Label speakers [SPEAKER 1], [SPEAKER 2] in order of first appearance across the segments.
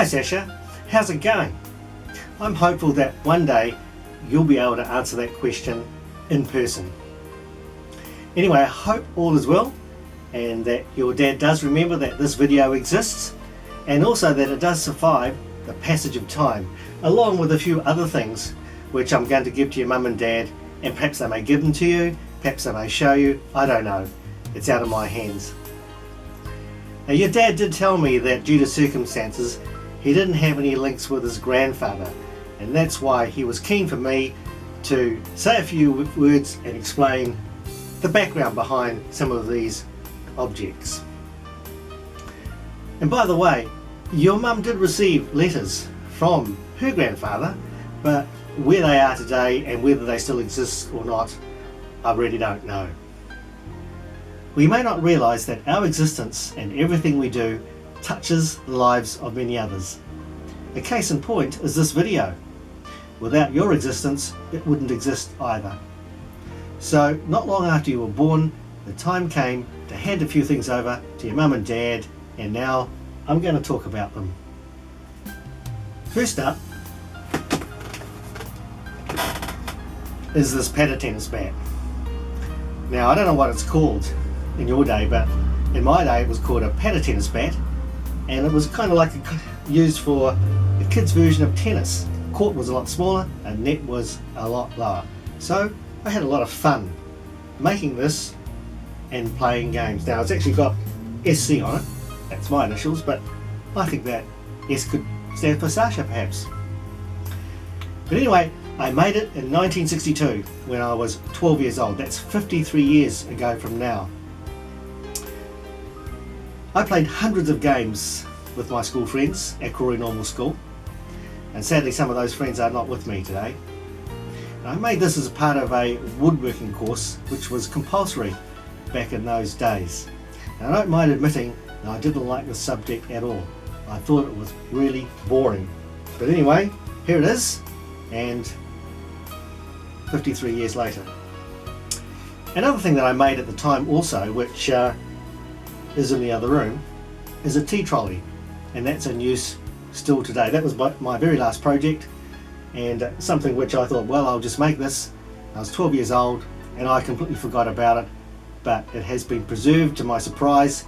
[SPEAKER 1] Hi Sasha, how's it going? I'm hopeful that one day you'll be able to answer that question in person. Anyway, I hope all is well and that your dad does remember that this video exists, and also that it does survive the passage of time, along with a few other things which I'm going to give to your mum and dad, and perhaps they may give them to you, perhaps they may show you, I don't know. It's out of my hands. Now, your dad did tell me that due to circumstances he didn't have any links with his grandfather, and that's why he was keen for me to say a few words and explain the background behind some of these objects. And by the way, your mum did receive letters from her grandfather, but where they are today and whether they still exist or not, I really don't know. We may not realise that our existence and everything we do touches the lives of many others. A case in point is this video. Without your existence, it wouldn't exist either. So, not long after you were born, the time came to hand a few things over to your mum and dad, and now I'm going to talk about them. First up is this paddle tennis bat. Now, I don't know what it's called in your day, but in my day it was called a paddle tennis bat, and it was kind of like used for a kid's version of tennis. The court was a lot smaller and net was a lot lower. So I had a lot of fun making this and playing games. Now, it's actually got SC on it, that's my initials, but I think that S could stand for Sasha perhaps. But anyway, I made it in 1962 when I was 12 years old. That's 53 years ago from now. I played hundreds of games with my school friends at Crawley Normal School, and sadly some of those friends are not with me today. And I made this as part of a woodworking course which was compulsory back in those days. And I don't mind admitting that I didn't like the subject at all. I thought it was really boring. But anyway, here it is, and 53 years later. Another thing that I made at the time also, which is in the other room, is a tea trolley, and that's in use still today. That was my very last project, and something which I thought, well, I'll just make this. I was 12 years old and I completely forgot about it, but it has been preserved to my surprise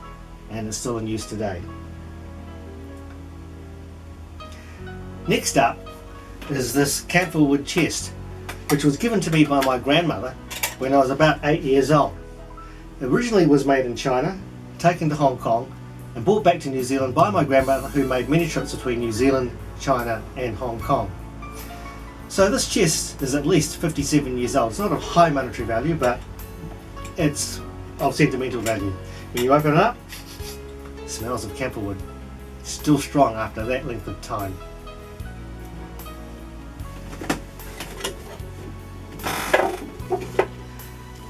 [SPEAKER 1] and it's still in use today. Next up is this camphor wood chest, which was given to me by my grandmother when I was about 8 years old. It originally was made in China, taken to Hong Kong and brought back to New Zealand by my grandmother, who made many trips between New Zealand, China and Hong Kong. So this chest is at least 57 years old. It's not of high monetary value, but it's of sentimental value. When you open it up, it smells of camphor wood. It's still strong after that length of time.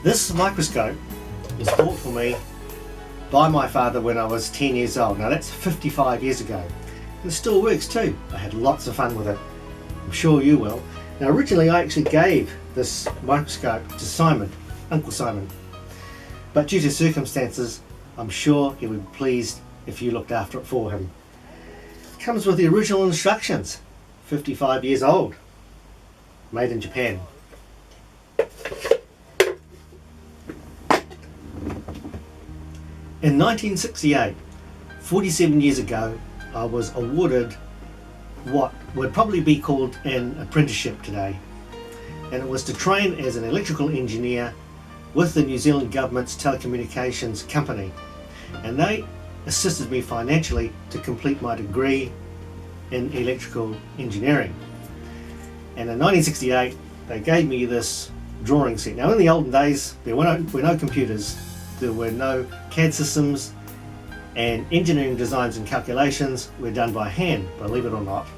[SPEAKER 1] This microscope was bought for me by my father when I was 10 years old. Now that's 55 years ago. And it still works too. I had lots of fun with it. I'm sure you will. Now originally I actually gave this microscope to Simon, Uncle Simon. But due to circumstances, I'm sure he would be pleased if you looked after it for him. It comes with the original instructions. 55 years old. Made in Japan. In 1968, 47 years ago, I was awarded what would probably be called an apprenticeship today. And it was to train as an electrical engineer with the New Zealand government's telecommunications company. And they assisted me financially to complete my degree in electrical engineering. And in 1968, they gave me this drawing set. Now in the olden days, there were no computers. There were no CAD systems, and engineering designs and calculations were done by hand, believe it or not.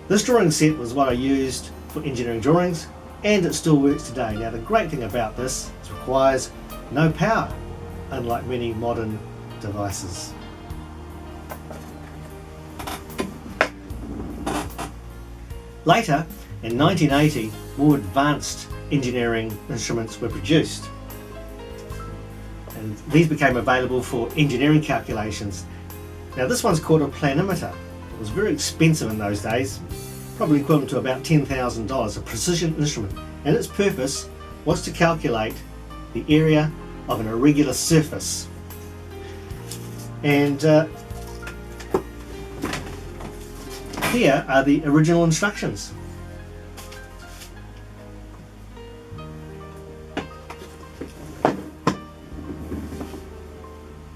[SPEAKER 1] This drawing set was what I used for engineering drawings, and it still works today. Now the great thing about this is it requires no power, unlike many modern devices. Later, in 1980, more advanced engineering instruments were produced. And these became available for engineering calculations. Now this one's called a planimeter, It was very expensive in those days, probably equivalent to about $10,000, a precision instrument, and its purpose was to calculate the area of an irregular surface. And here are the original instructions.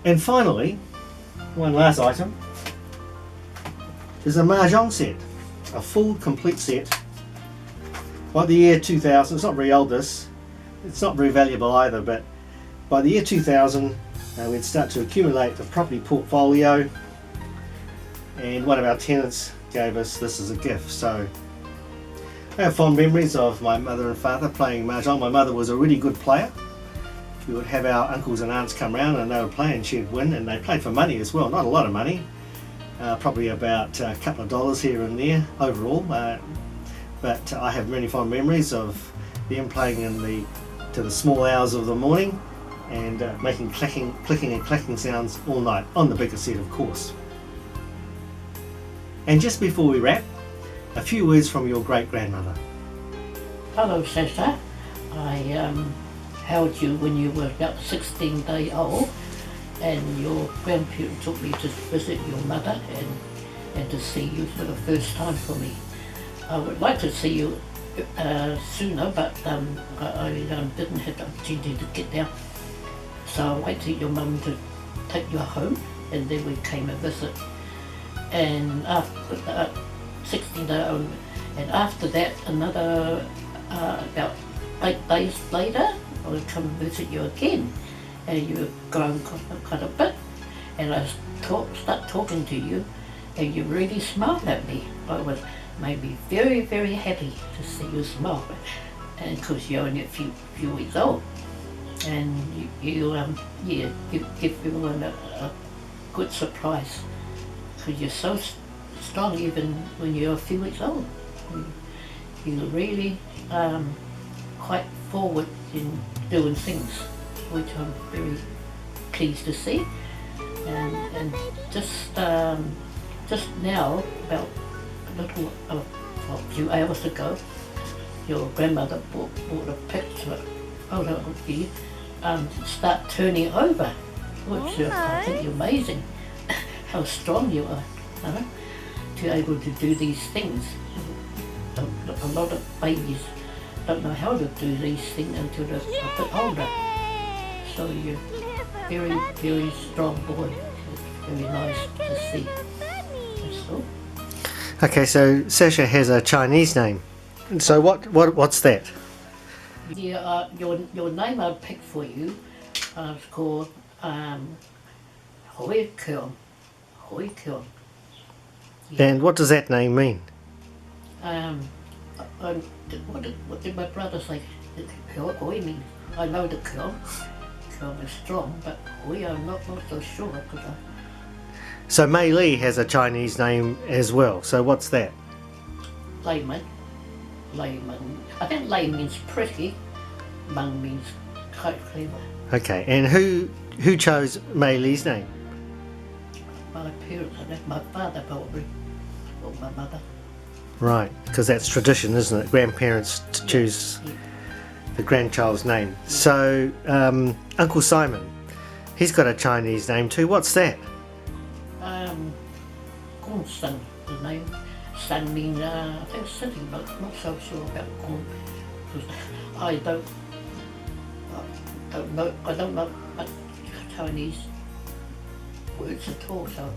[SPEAKER 1] And finally, one last item is a mahjong set, a full complete set. By the year 2000, it's not very old this, it's not very valuable either, but by the year 2000 we'd start to accumulate a property portfolio, and one of our tenants gave us this as a gift. So I have fond memories of my mother and father playing mahjong. My mother was a really good player. We would have our uncles and aunts come round and they would play and she'd win, and they played for money as well, not a lot of money, probably about a couple of dollars here and there overall, but I have many fond memories of them playing to the small hours of the morning and making clicking and clacking sounds all night, on the bigger set of course. And just before we wrap, a few words from your great-grandmother.
[SPEAKER 2] Hello Sasha, I held you when you were about 16 days old, and your grandparents took me to visit your mother and to see you for the first time for me. I would like to see you sooner, but I didn't have the opportunity to get down. So I waited till your mum to take you home, and then we came and visit. And after 16 days old, and after that another about 8 days later, I would come and visit you again, and you were grown quite a bit, and I start talking to you, and you really smiled at me. It made me very, very happy to see you smile, and because you're only a few weeks old, and you give everyone a good surprise, because you're so strong even when you're a few weeks old. You're really quite forward in doing things, which I'm very pleased to see. And just now, about a few hours ago, your grandmother bought a picture photo of you start turning over, which I think is amazing how strong you are, to be able to do these things. A lot of babies don't know how to do these things until they're a bit older. So you're very, very strong boy. It's very nice to see. That's all.
[SPEAKER 1] Okay, so Sasha has a Chinese name. So what's that?
[SPEAKER 2] Yeah, your name I picked for you is called Hoi Keong. Hoi Keong. Yeah.
[SPEAKER 1] And what does that name mean?
[SPEAKER 2] What did my brother say? Hoi means, I know the Keong. Keong is strong, but Hoi I'm not so sure.
[SPEAKER 1] So Mei Li has a Chinese name as well. So what's that?
[SPEAKER 2] Layman. I think Lay means pretty. Mung means quite clever.
[SPEAKER 1] Okay, and who chose Mei Li's name?
[SPEAKER 2] My parents, I think my father probably, or my mother.
[SPEAKER 1] Right, because that's tradition, isn't it? Grandparents to choose the grandchild's name. Yeah. So Uncle Simon, he's got a Chinese name too. What's that?
[SPEAKER 2] Gong Sun, the name. Sun means, I think city, but not so sure about Gong, because I don't know much Chinese words at all, so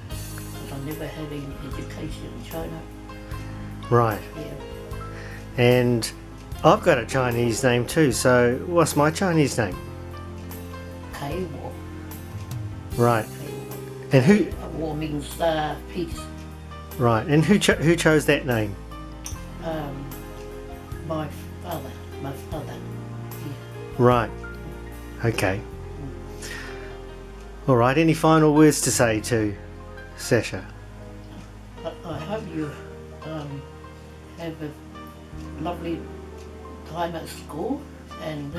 [SPEAKER 2] because I never had any education in China.
[SPEAKER 1] Right.
[SPEAKER 2] Yeah.
[SPEAKER 1] And I've got a Chinese name too, so what's my Chinese name?
[SPEAKER 2] Kai Wo.
[SPEAKER 1] Right. And who?
[SPEAKER 2] Wo means peace.
[SPEAKER 1] Right. And who chose that name?
[SPEAKER 2] My father. Yeah.
[SPEAKER 1] Right. Okay. All right. Any final words to say to Sasha?
[SPEAKER 2] I hope you have a lovely time at school, and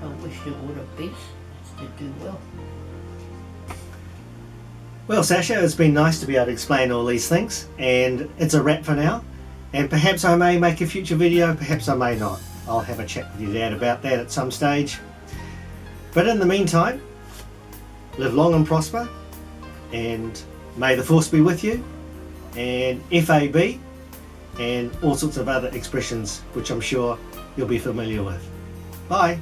[SPEAKER 2] I wish you all the best to do well.
[SPEAKER 1] Well, Sasha, it's been nice to be able to explain all these things, and it's a wrap for now. And perhaps I may make a future video, perhaps I may not. I'll have a chat with your dad about that at some stage. But in the meantime, live long and prosper, and may the force be with you, and FAB, and all sorts of other expressions which I'm sure you'll be familiar with. Bye.